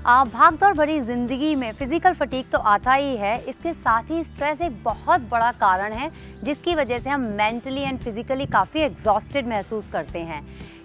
भाग दौड़ भरी ज़िंदगी में फिज़िकल फटीग तो आता ही है, इसके साथ ही स्ट्रेस एक बहुत बड़ा कारण है जिसकी वजह से हम मेंटली एंड फिज़िकली काफ़ी एग्जॉस्टेड महसूस करते हैं।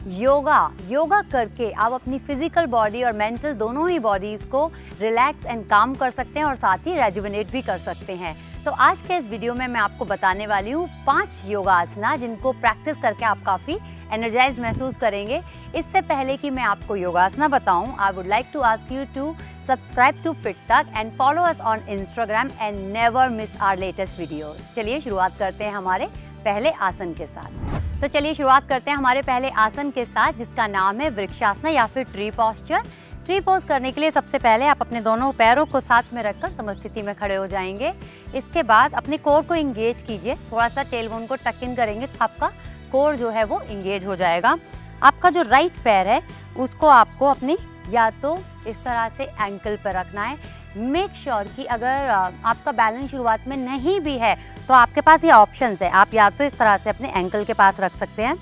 योगा करके आप अपनी फिज़िकल बॉडी और मेंटल दोनों ही बॉडीज़ को रिलैक्स एंड काम कर सकते हैं और साथ ही रेजुविनेट भी कर सकते हैं। तो आज के इस वीडियो में मैं आपको बताने वाली हूँ 5 योगासना जिनको प्रैक्टिस करके आप काफ़ी एनर्जाइज्ड महसूस करेंगे। इससे पहले कि मैं आपको योगासना बताऊं, I would like to ask you to subscribe to FitTak and follow us on Instagram and never miss our latest videos. चलिए शुरुआत करते हैं हमारे पहले आसन के साथ। तो चलिए शुरुआत करते हैं हमारे पहले आसन के साथ जिसका नाम है वृक्षासना या फिर ट्री पॉस्चर। ट्री पोज करने के लिए सबसे पहले आप अपने दोनों पैरों को साथ में रखकर समस्थिति में खड़े हो जाएंगे। इसके बाद अपने कोर को इंगेज कीजिए, थोड़ा सा टेलबोन को टक इन करेंगे तो आपका कोर जो है वो इंगेज हो जाएगा। आपका जो राइट पैर है उसको आपको अपनी या तो इस तरह से एंकल पर रखना है। मेक श्योर कि अगर आपका बैलेंस शुरुआत में नहीं भी है तो आपके पास ये ऑप्शंस है, आप या तो इस तरह से अपने एंकल के पास रख सकते हैं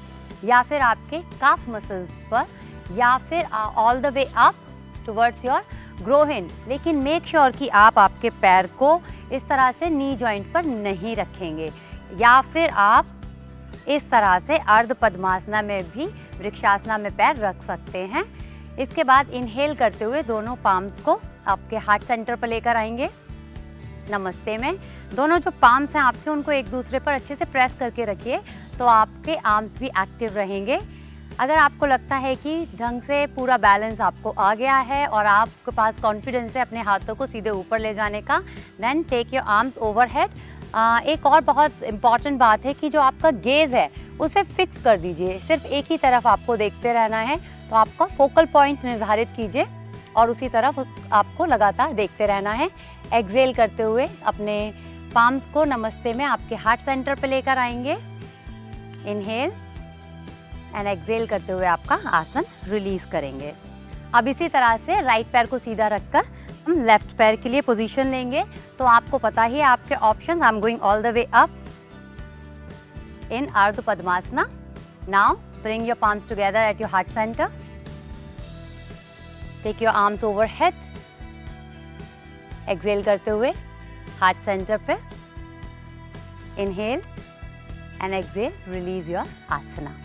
या फिर आपके काफ मसल्स पर या फिर all the way up towards your groin. लेकिन मेक श्योर कि आप आपके पैर को इस तरह से नी जॉइंट पर नहीं रखेंगे या फिर आप इस तरह से अर्ध पद्मासना में भी वृक्षासना में पैर रख सकते हैं। इसके बाद इनहेल करते हुए दोनों पाम्स को आपके हार्ट सेंटर पर लेकर आएंगे। नमस्ते में दोनों जो पाम्स हैं आपके उनको एक दूसरे पर अच्छे से प्रेस करके रखिए तो आपके आर्म्स भी एक्टिव रहेंगे। अगर आपको लगता है कि ढंग से पूरा बैलेंस आपको आ गया है और आपके पास कॉन्फिडेंस है अपने हाथों को सीधे ऊपर ले जाने का, then take your arms overhead. एक और बहुत इम्पॉर्टेंट बात है कि जो आपका गेज़ है उसे फिक्स कर दीजिए, सिर्फ एक ही तरफ आपको देखते रहना है। तो आपका फोकल पॉइंट निर्धारित कीजिए और उसी तरफ आपको लगातार देखते रहना है। एक्सहेल करते हुए अपने पाम्स को नमस्ते में आपके हार्ट सेंटर पे लेकर आएंगे। इनहेल एंड एक्सहेल करते हुए आपका आसन रिलीज करेंगे। अब इसी तरह से राइट पैर को सीधा रखकर हम लेफ्ट पैर के लिए पोजीशन लेंगे। तो आपको पता ही है आपके options. I am going all the way up in ardha padmasana. Now bring your palms together at your heart centre. Take your arms overhead. Exhale करते हुए हार्ट सेंटर पे inhale and exhale, release your asana.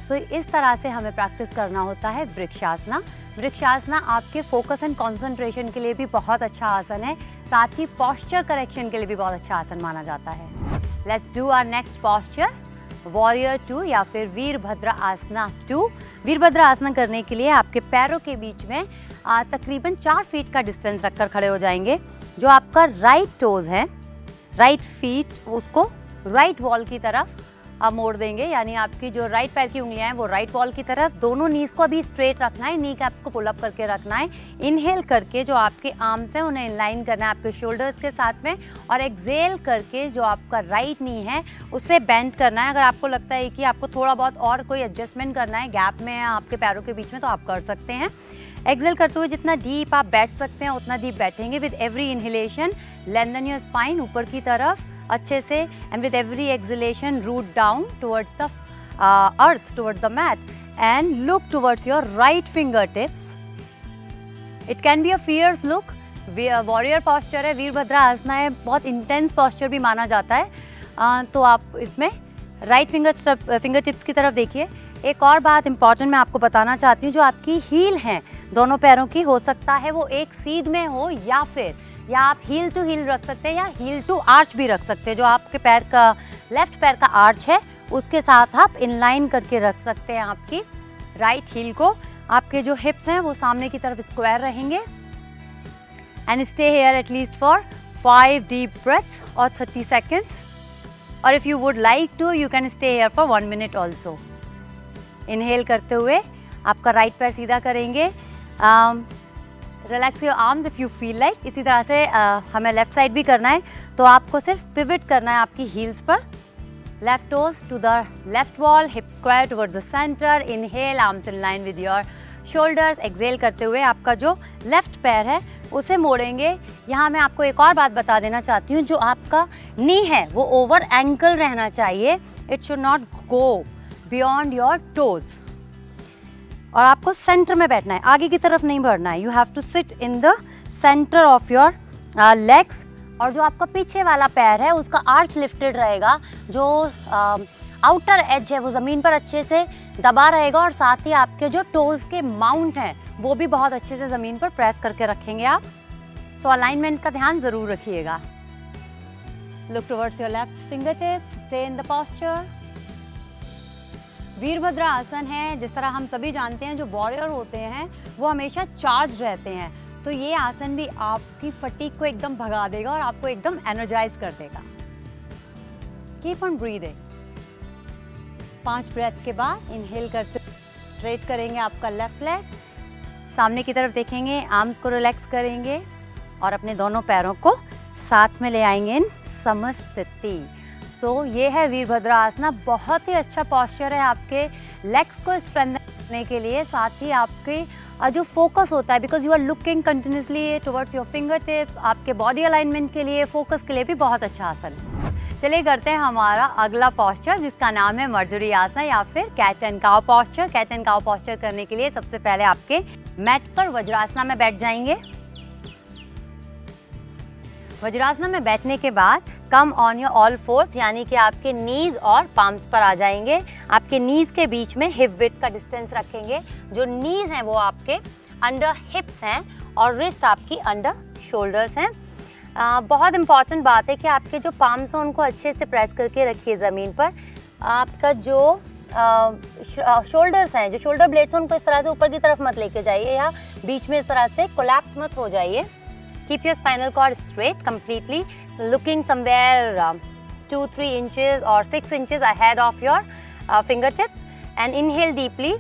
So इस तरह से हमें practice करना होता है वृक्षासना। वृक्षासना आपके फोकस एंड कंसंट्रेशन के लिए भी बहुत अच्छा आसन है, साथ ही पॉस्चर करेक्शन के लिए भी बहुत अच्छा आसन माना जाता है। Let's do our next posture, warrior 2 या फिर वीरभद्र आसना 2। वीरभद्र आसना करने के लिए आपके पैरों के बीच में तकरीबन 4 फीट का डिस्टेंस रखकर खड़े हो जाएंगे। जो आपका राइट टोज है, राइट फीट उसको राइट वॉल की तरफ मोड़ देंगे, यानी आपकी जो राइट पैर की उंगलियां हैं वो राइट वॉल की तरफ। दोनों नीज को अभी स्ट्रेट रखना है, नी कैप्स को पुल अप करके रखना है। इनहेल करके जो आपके आर्म्स हैं उन्हें इनलाइन करना है आपके शोल्डर्स के साथ में, और एक्सहेल करके जो आपका राइट नी है उसे बेंड करना है। अगर आपको लगता है कि आपको थोड़ा बहुत और कोई एडजस्टमेंट करना है गैप में आपके पैरों के बीच में तो आप कर सकते हैं। एक्सहेल करते हुए जितना डीप आप बैठ सकते हैं उतना डीप बैठेंगे। With every inhalation lengthen your spine ऊपर की तरफ अच्छे से, and with every exhalation root down towards the earth, towards the mat, and look towards your right finger tips. It can be a fierce look. Warrior posture है, वीरभद्र आसना है, बहुत intense posture भी माना जाता है। तो आप इसमें राइट फिंगर टिप्स की तरफ देखिए। एक और बात इंपॉर्टेंट मैं आपको बताना चाहती हूँ, जो आपकी हील हैं दोनों पैरों की, हो सकता है वो एक सीध में हो या आप हील टू हील रख सकते हैं या हील टू आर्च भी रख सकते हैं। जो आपके पैर का लेफ्ट पैर का आर्च है उसके साथ आप इनलाइन करके रख सकते हैं आपकी राइट हील को। आपके जो हिप्स हैं वो सामने की तरफ स्क्वायर रहेंगे। And stay here at least for 5 deep breaths और 30 सेकेंड्स, और if you would like to you can stay here for 1 minute also. Inhale करते हुए आपका राइट पैर सीधा करेंगे। Relax your arms if you feel like. इसी तरह से हमें लेफ्ट साइड भी करना है, तो आपको सिर्फ पिवट करना है आपकी हील्स पर। Left toes to the left wall, hip square towards the centre. Inhale, arms in line with your shoulders. Exhale करते हुए आपका जो लेफ्ट पैर है उसे मोड़ेंगे। यहाँ मैं आपको एक और बात बता देना चाहती हूँ, जो आपका नी है वो ओवर एंकल रहना चाहिए। It should not go beyond your toes. और आपको सेंटर में बैठना है, आगे की तरफ नहीं बढ़ना है। You have to sit in the centre of your legs. और जो आपका पीछे वाला पैर है उसका आर्च लिफ्टेड रहेगा, जो आउटर एज है वो ज़मीन पर अच्छे से दबा रहेगा, और साथ ही आपके जो टोज़ के माउंट हैं वो भी बहुत अच्छे से ज़मीन पर प्रेस करके रखेंगे आप। सो अलाइनमेंट का ध्यान ज़रूर रखिएगा। Look towards your left fingertips, stay in the posture. Virabhadra asana है, जिस तरह हम सभी जानते हैं जो वॉरियर होते हैं वो हमेशा चार्ज रहते हैं, तो ये आसन भी आपकी फटीग को एकदम भगा देगा और आपको एकदम एनर्जाइज कर देगा। Keep on breathing. 5 ब्रेथ के बाद इनहेल करते स्ट्रेट करेंगे आपका लेफ्ट लेग, सामने की तरफ देखेंगे, आर्म्स को रिलैक्स करेंगे और अपने दोनों पैरों को साथ में ले आएंगे इन समस्थिति। सो ये है वीरभद्रा आसना। बहुत ही अच्छा पॉस्चर है आपके लेग्स को स्ट्रेंथन करने के लिए, साथ ही आपके जो फोकस होता है, because you are looking continuously towards your finger tips, आपके बॉडी अलाइनमेंट के लिए, फोकस के लिए भी बहुत अच्छा आसन है। चलिए करते हैं हमारा अगला पॉस्चर, जिसका नाम है मर्जरी आसना या फिर cat and cow posture. Cat and cow posture करने के लिए सबसे पहले आपके मैट पर वज्रासना में बैठ जाएंगे। वज्रासना में बैठने के बाद come on your all force, यानी कि आपके नीज और पाम्स पर आ जाएंगे। आपके नीज के बीच में हिप विड्थ का डिस्टेंस रखेंगे। जो नीज हैं वो आपके अंडर हिप्स हैं और रिस्ट आपकी अंडर शोल्डर्स हैं। बहुत इंपॉर्टेंट बात है कि आपके जो पाम्स हैं उनको अच्छे से प्रेस करके रखिए ज़मीन पर। आपका जो शोल्डर्स हैं, जो शोल्डर ब्लेड्स हैं, उनको इस तरह से ऊपर की तरफ मत लेके जाइए या बीच में इस तरह से कोलैप्स मत हो जाइए। Keep your spinal cord straight completely, so looking somewhere 2-3 inches or 6 inches ahead of your fingertips, and inhale deeply.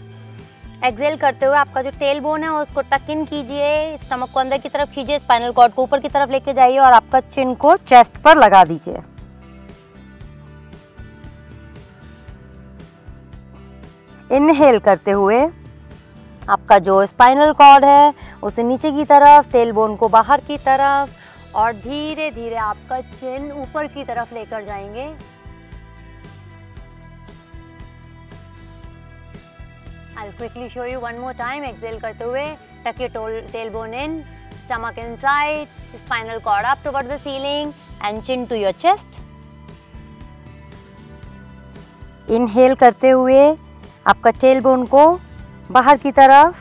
Exhale करते हुए आपका जो टेल बोन है उसको टक इन कीजिए, स्टमक को अंदर की तरफ खींचिए, स्पाइनल कॉर्ड को ऊपर की तरफ लेके जाइए और आपका चिन को चेस्ट पर लगा दीजिए। इनहेल करते हुए आपका जो स्पाइनल कॉर्ड है उसे नीचे की तरफ, टेल बोन को बाहर की तरफ, और धीरे धीरे आपका चिन ऊपर की तरफ लेकर जाएंगे। I'll quickly show you one more time. Exhale करते हुए tuck your tailbone in, stomach inside, spinal cord up towards the ceiling and chin to your chest. Inhale करते हुए आपका टेलबोन को बाहर की तरफ,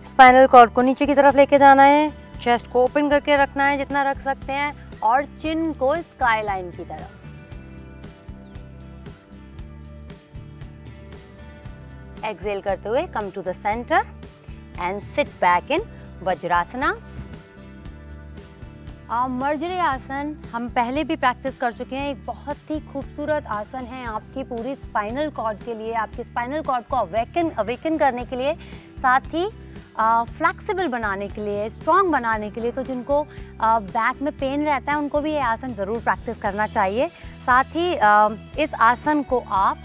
स्पाइनल कॉर्ड को नीचे की तरफ लेके जाना है, चेस्ट को ओपन करके रखना है जितना रख सकते हैं, और चिन को स्काई लाइन की तरफ। एक्सहेल करते हुए come to the centre and sit back in vajrasana. मर्जरी आसन हम पहले भी प्रैक्टिस कर चुके हैं। एक बहुत ही खूबसूरत आसन है आपकी पूरी स्पाइनल कॉर्ड के लिए, आपके स्पाइनल कॉर्ड को अवेकन करने के लिए, साथ ही फ्लेक्सिबल बनाने के लिए, स्ट्रॉन्ग बनाने के लिए। तो जिनको बैक में पेन रहता है उनको भी ये आसन ज़रूर प्रैक्टिस करना चाहिए। साथ ही इस आसन को आप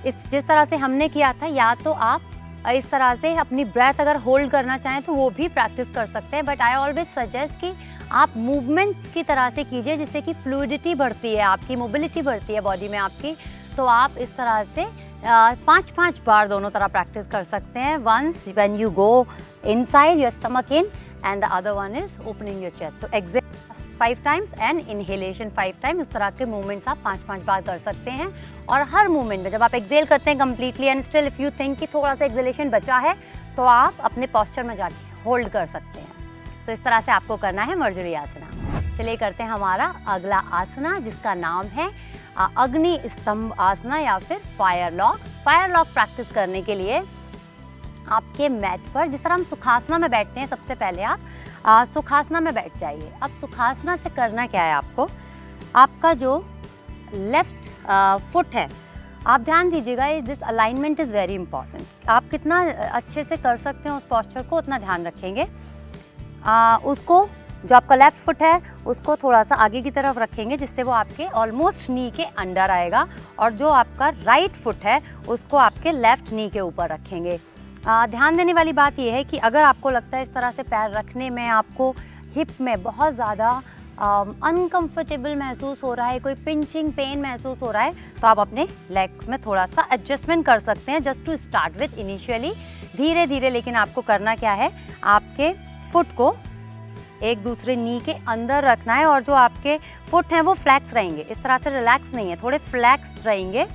जिस तरह से हमने किया था, या तो आप इस तरह से अपनी ब्रेथ अगर होल्ड करना चाहें तो वो भी प्रैक्टिस कर सकते हैं, बट आई ऑलवेज सजेस्ट कि आप मूवमेंट की तरह से कीजिए, जिससे कि फ्लूइडिटी बढ़ती है, आपकी मोबिलिटी बढ़ती है बॉडी में आपकी। तो आप इस तरह से 5-5 बार दोनों तरह प्रैक्टिस कर सकते हैं। Once when you go inside your stomach in and the other one is opening your chest. So exhale 5 times and inhalation 5 times. उस तरह के मूवमेंट्स आप 5-5 बार कर सकते हैं। और हर मूवमेंट में जब आप एक्सहेल करते हैं completely and still if you think कि थोड़ा सा एक्सहेलेशन बचा है, तो आप अपने पोस्चर में जाके होल्ड कर सकते हैं। तो इस तरह से आपको करना है मर्जरी आसना। चलिए करते हैं हमारा अगला आसना, जिसका नाम है अग्नि स्तंभ आसना या फिर fire lock. Fire lock practice करने के लिए आपके मैट पर, जिस तरह हम सुखासना में बैठते हैं, सबसे पहले आप सुखासना में बैठ जाइए। अब सुखासना से करना क्या है आपको, आपका जो लेफ्ट फुट है, आप ध्यान दीजिएगा, this alignment is very important. आप कितना अच्छे से कर सकते हैं उस पोस्चर को उतना ध्यान रखेंगे। उसको जो आपका लेफ्ट फुट है उसको थोड़ा सा आगे की तरफ रखेंगे, जिससे वो आपके ऑलमोस्ट नी के अंडर आएगा, और जो आपका राइट फुट है उसको आपके लेफ्ट नी के ऊपर रखेंगे। ध्यान देने वाली बात यह है कि अगर आपको लगता है इस तरह से पैर रखने में आपको हिप में बहुत ज़्यादा अनकंफर्टेबल महसूस हो रहा है, कोई पिंचिंग पेन महसूस हो रहा है, तो आप अपने लेग्स में थोड़ा सा एडजस्टमेंट कर सकते हैं just to start with initially. धीरे धीरे लेकिन आपको करना क्या है, आपके फुट को एक दूसरे नी के अंदर रखना है और जो आपके फुट हैं वो फ्लैक्स रहेंगे, इस तरह से रिलैक्स नहीं है, थोड़े फ्लैक्स रहेंगे।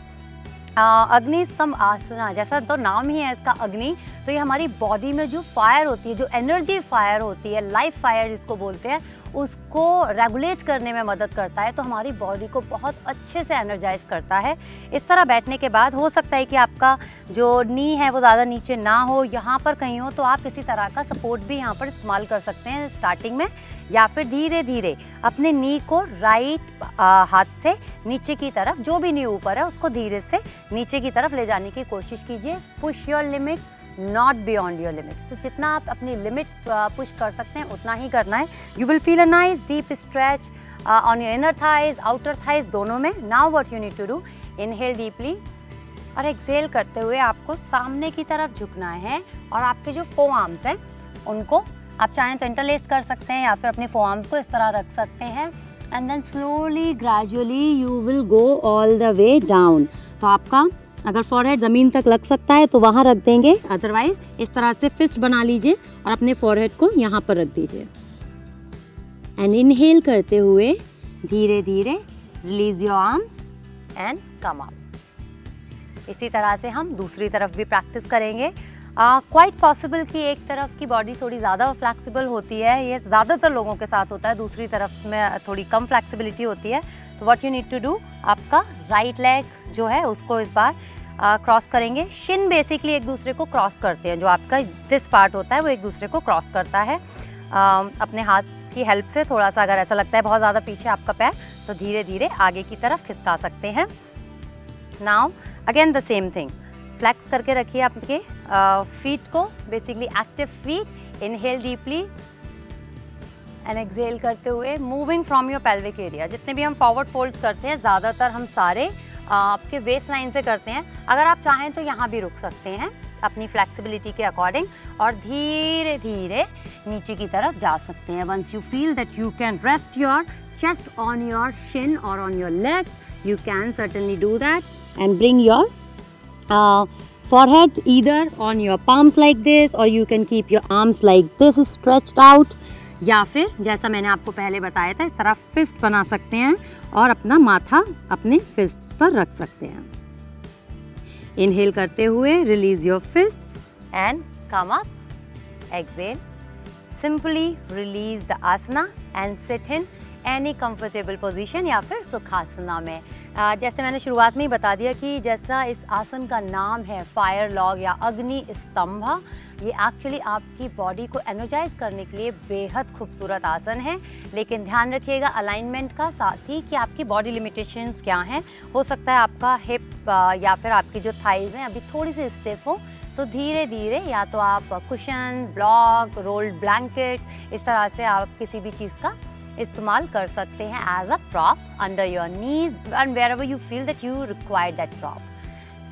अग्नि स्तंभ आसना, जैसा तो नाम ही है इसका अग्नि, तो ये हमारी बॉडी में जो फायर होती है, जो एनर्जी फायर होती है, लाइफ फायर जिसको बोलते हैं, उसको रेगुलेट करने में मदद करता है, तो हमारी बॉडी को बहुत अच्छे से एनर्जाइज करता है। इस तरह बैठने के बाद हो सकता है कि आपका जो नी है वो ज़्यादा नीचे ना हो, यहाँ पर कहीं हो, तो आप किसी तरह का सपोर्ट भी यहाँ पर इस्तेमाल कर सकते हैं स्टार्टिंग में, या फिर धीरे धीरे अपने नी को राइट हाथ से नीचे की तरफ, जो भी नी ऊपर है उसको धीरे से नीचे की तरफ ले जाने की कोशिश कीजिए। Push your limits, not beyond your limits. तो जितना आप अपनी लिमिट पुश कर सकते हैं उतना ही करना है। You will feel a nice deep stretch on your inner thighs, outer thighs, दोनों में। Now what you need to do, inhale deeply और एक्सहेल करते हुए आपको सामने की तरफ झुकना है और आपके जो फोर आर्म्स हैं उनको आप चाहें तो इंटरलेस कर सकते हैं या फिर अपने फोर आर्म्स को इस तरह रख सकते हैं। And then slowly gradually you will go all the way down. तो आपका अगर फॉरहेड ज़मीन तक लग सकता है तो वहाँ रख देंगे, अदरवाइज इस तरह से फिस्ट बना लीजिए और अपने फॉरहेड को यहाँ पर रख दीजिए। एंड इनहेल करते हुए धीरे धीरे release your arms and come up. इसी तरह से हम दूसरी तरफ भी प्रैक्टिस करेंगे। क्वाइट पॉसिबल कि एक तरफ की बॉडी थोड़ी ज़्यादा फ्लैक्सिबल होती है, ये ज़्यादातर लोगों के साथ होता है, दूसरी तरफ में थोड़ी कम फ्लैक्सिबिलिटी होती है। So what you need to do, आपका राइट लेग जो है उसको इस बार क्रॉस करेंगे। शिन बेसिकली एक दूसरे को क्रॉस करते हैं, जो आपका दिस पार्ट होता है वो एक दूसरे को क्रॉस करता है। अपने हाथ की हेल्प से थोड़ा सा, अगर ऐसा लगता है बहुत ज़्यादा पीछे आपका पैर, तो धीरे धीरे आगे की तरफ खिसका सकते हैं। Now again the same thing, flex करके रखिए आपके फीट को, basically active feet. Inhale deeply and exhale करते हुए moving from your pelvic area. जितने भी हम फॉरवर्ड फोल्ड्स करते हैं ज़्यादातर हम सारे आपके वेस्ट लाइन से करते हैं। अगर आप चाहें तो यहाँ भी रुक सकते हैं अपनी फ्लेक्सिबिलिटी के अकॉर्डिंग और धीरे धीरे नीचे की तरफ जा सकते हैं। Once you feel that you can rest your chest on your shin or on your legs, you can certainly do that and bring your forehead either on your palms like this, or you can keep your arms like this stretched out, या फिर जैसा मैंने आपको पहले बताया था इस तरह फिस्ट बना सकते हैं और अपना माथा अपने फिस्ट पर रख सकते हैं। इनहेल करते हुए release your fist and come up, exhale, simply release the asana and sit in any comfortable position या फिर सुखासना में। जैसे मैंने शुरुआत में ही बता दिया कि जैसा इस आसन का नाम है फायर लॉग या अग्नि स्तंभ, ये एक्चुअली आपकी बॉडी को एनर्जाइज करने के लिए बेहद खूबसूरत आसन है। लेकिन ध्यान रखिएगा अलाइनमेंट का, साथ ही कि आपकी बॉडी लिमिटेशंस क्या हैं। हो सकता है आपका हिप या फिर आपकी जो थाइज हैं अभी थोड़ी सी स्टिफ हो, तो धीरे धीरे या तो आप कुशन, ब्लॉक, रोल्ड ब्लैंकेट, इस तरह से आप किसी भी चीज़ का इस्तेमाल कर सकते हैं as a prop under your knees and wherever you feel that you require that prop.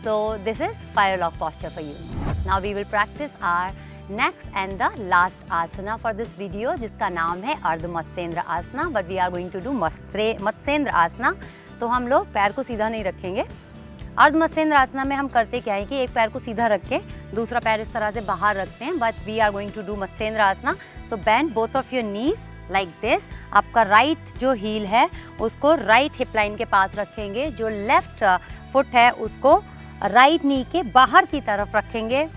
So this is fire log posture for you. Now we will practice our next and the last asana for this video, जिसका नाम है अर्ध मत्स्येंद्र आसना, but we are going to do Matsyendra आसना। तो हम लोग पैर को सीधा नहीं रखेंगे। अर्ध मत्स्येंद्र आसना में हम करते क्या है कि एक पैर को सीधा रख के दूसरा पैर इस तरह से बाहर रखते हैं, but we are going to do Matsyendra asana. So bend both of your knees like this. आपका राइट जो हील है उसको राइट हिप लाइन के पास रखेंगे, जो लेफ्ट फुट है उसको राइट नी के बाहर की तरफ रखेंगे।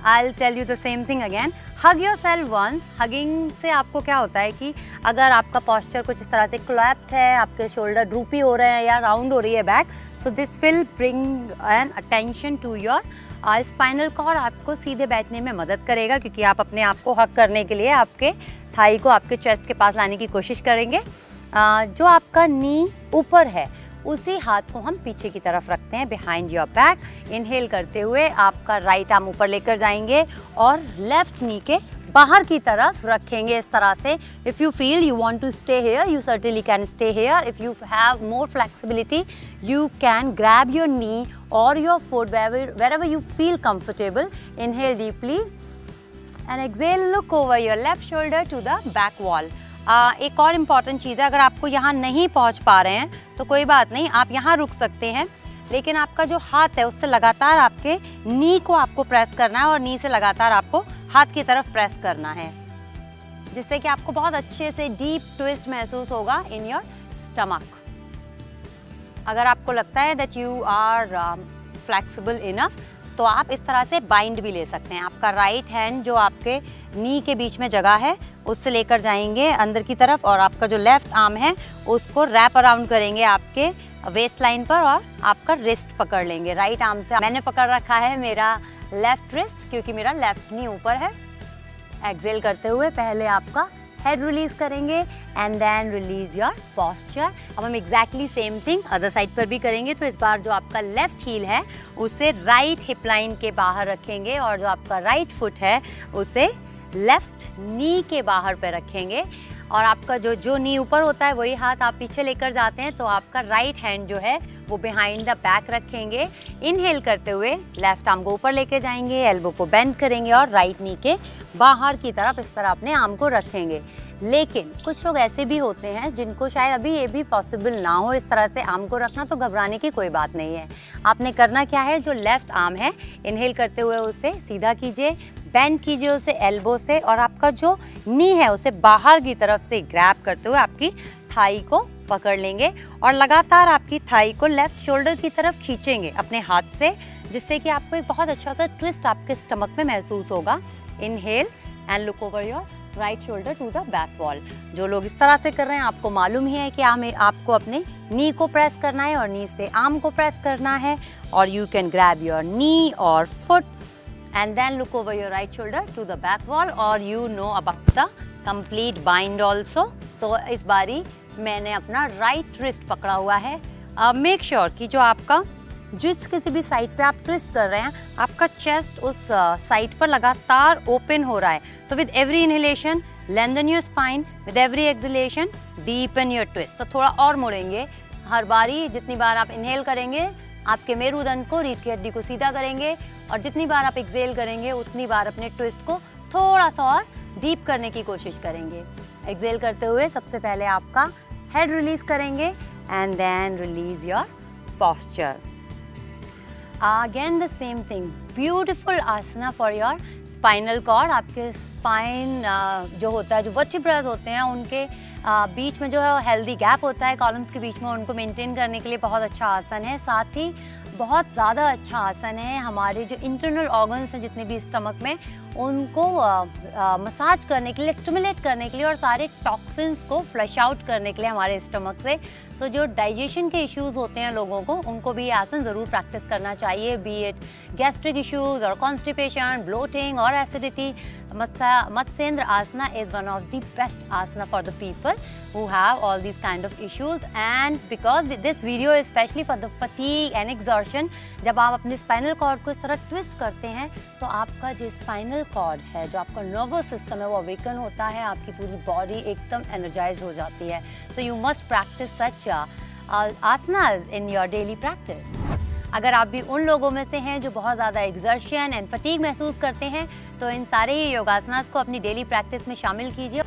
I'll tell you the same thing again. Hug yourself once. Hugging से आपको क्या होता है कि अगर आपका posture कुछ इस तरह से collapsed है, आपके shoulder droopy हो रहे हैं या round हो रही है back, so this will bring an attention to your spinal cord. आपको सीधे बैठने में मदद करेगा, क्योंकि आप अपने आप को hug करने के लिए आपके थाई को आपके chest के पास लाने की कोशिश करेंगे। जो आपका नी ऊपर है उसी हाथ को हम पीछे की तरफ रखते हैं बिहाइंड योर बैक। इनहेल करते हुए आपका राइट आर्म ऊपर लेकर जाएंगे और लेफ्ट नी के बाहर की तरफ रखेंगे इस तरह से। If you feel you want to stay here, you certainly can stay here. If you have more flexibility, you can grab your knee or your foot wherever you feel comfortable. Inhale deeply and exhale, look over your left shoulder to the back wall. एक और important चीज़ है, अगर आपको यहाँ नहीं पहुँच पा रहे हैं तो कोई बात नहीं, आप यहाँ रुक सकते हैं, लेकिन आपका जो हाथ है उससे लगातार आपके नी को आपको प्रेस करना है और नी से लगातार आपको हाथ की तरफ प्रेस करना है, जिससे कि आपको बहुत अच्छे से डीप ट्विस्ट महसूस होगा इन योर स्टमक। अगर आपको लगता है that you are flexible enough तो आप इस तरह से बाइंड भी ले सकते हैं। आपका राइट हैंड जो आपके नी के बीच में जगह है उससे लेकर जाएंगे अंदर की तरफ, और आपका जो लेफ्ट आर्म है उसको रैप अराउंड करेंगे आपके वेस्ट लाइन पर और आपका रिस्ट पकड़ लेंगे राइट आर्म से। मैंने पकड़ रखा है मेरा लेफ्ट रिस्ट क्योंकि मेरा लेफ्ट नी ऊपर है। एक्सेल करते हुए पहले आपका हेड रिलीज करेंगे and then release your posture. अब हम exactly same thing other side पर भी करेंगे। तो इस बार जो आपका लेफ्ट हील है उसे राइट हिप लाइन के बाहर रखेंगे और जो आपका राइट फुट है उसे लेफ्ट नी के बाहर पे रखेंगे, और आपका जो नी ऊपर होता है वही हाथ आप पीछे लेकर जाते हैं, तो आपका राइट हैंड जो है वो बिहाइंड द बैक रखेंगे। इनहेल करते हुए लेफ्ट आर्म को ऊपर लेके जाएंगे, एल्बो को बेंड करेंगे और राइट नी के बाहर की तरफ इस तरह अपने आर्म को रखेंगे। लेकिन कुछ लोग ऐसे भी होते हैं जिनको शायद अभी ये भी पॉसिबल ना हो इस तरह से आर्म को रखना, तो घबराने की कोई बात नहीं है। आपने करना क्या है, जो लेफ्ट आर्म है इनहेल करते हुए उसे सीधा कीजिए, बेंड कीजिए उसे एल्बो से, और आपका जो नी है उसे बाहर की तरफ से ग्रैब करते हुए आपकी थाई को पकड़ लेंगे और लगातार आपकी थाई को लेफ्ट शोल्डर की तरफ खींचेंगे अपने हाथ से, जिससे कि आपको एक बहुत अच्छा सा ट्विस्ट आपके स्टमक में महसूस होगा। Inhale and look over your right shoulder to the back wall. जो लोग इस तरह से कर रहे हैं आपको मालूम ही है कि आपको अपने नी को प्रेस करना है और नी से आर्म को प्रेस करना है, और you can grab your knee और foot and then look over your right shoulder to the back wall, or you know about the complete bind also। तो इस बारी मैंने अपना राइट रिस्ट पकड़ा हुआ है। मेक श्योर कि जो आपका जिस किसी भी साइड पे आप ट्विस्ट कर रहे हैं आपका चेस्ट उस साइड पर लगातार ओपन हो रहा है। तो with every inhalation lengthen your spine, with every exhalation deepen your twist. तो थोड़ा और मुड़ेंगे हर बारी, जितनी बार आप इनहेल करेंगे आपके मेरुदंड को, रीढ़ की हड्डी को सीधा करेंगे, और जितनी बार आप एक्सेल करेंगे उतनी बार अपने ट्विस्ट को थोड़ा सा और डीप करने की कोशिश करेंगे। एक्सेल करते हुए सबसे पहले आपका हेड रिलीज करेंगे and then release your posture. Again the same thing, beautiful asana for your spinal cord. आपके स्पाइन जो होता है, जो वर्टिब्रास होते हैं उनके बीच में जो है हेल्दी गैप होता है कॉलम्स के बीच में, उनको मेंटेन करने के लिए बहुत अच्छा आसन है। साथ ही बहुत ज़्यादा अच्छा आसन है हमारे जो इंटरनल ऑर्गन्स हैं जितने भी स्टमक में, उनको मसाज करने के लिए, स्टिमुलेट करने के लिए, और सारे टॉक्सिन्स को फ्लश आउट करने के लिए हमारे स्टमक से। सो जो डाइजेशन के इश्यूज़ होते हैं लोगों को, उनको भी ये आसन ज़रूर प्रैक्टिस करना चाहिए, बी इट गैस्ट्रिक इश्यूज़ और कॉन्स्टिपेशन, ब्लोटिंग और acidity. Matsyendra's asana is one of the best asana for the people who have all these kind of issues, and because this video is especially for the fatigue and exhaustion, जब आप अपने spinal cord को इस तरह twist करते हैं तो आपका जो स्पाइनल कॉर्ड है, जो आपका नर्वस सिस्टम है, वो अवेकन होता है, आपकी पूरी बॉडी एकदम एनर्जाइज हो जाती है। So you must practice such asanas in your daily practice। अगर आप भी उन लोगों में से हैं जो बहुत ज़्यादा एक्सर्शन एंड फटीग महसूस करते हैं तो इन सारे ही योगासनास को अपनी डेली प्रैक्टिस में शामिल कीजिए।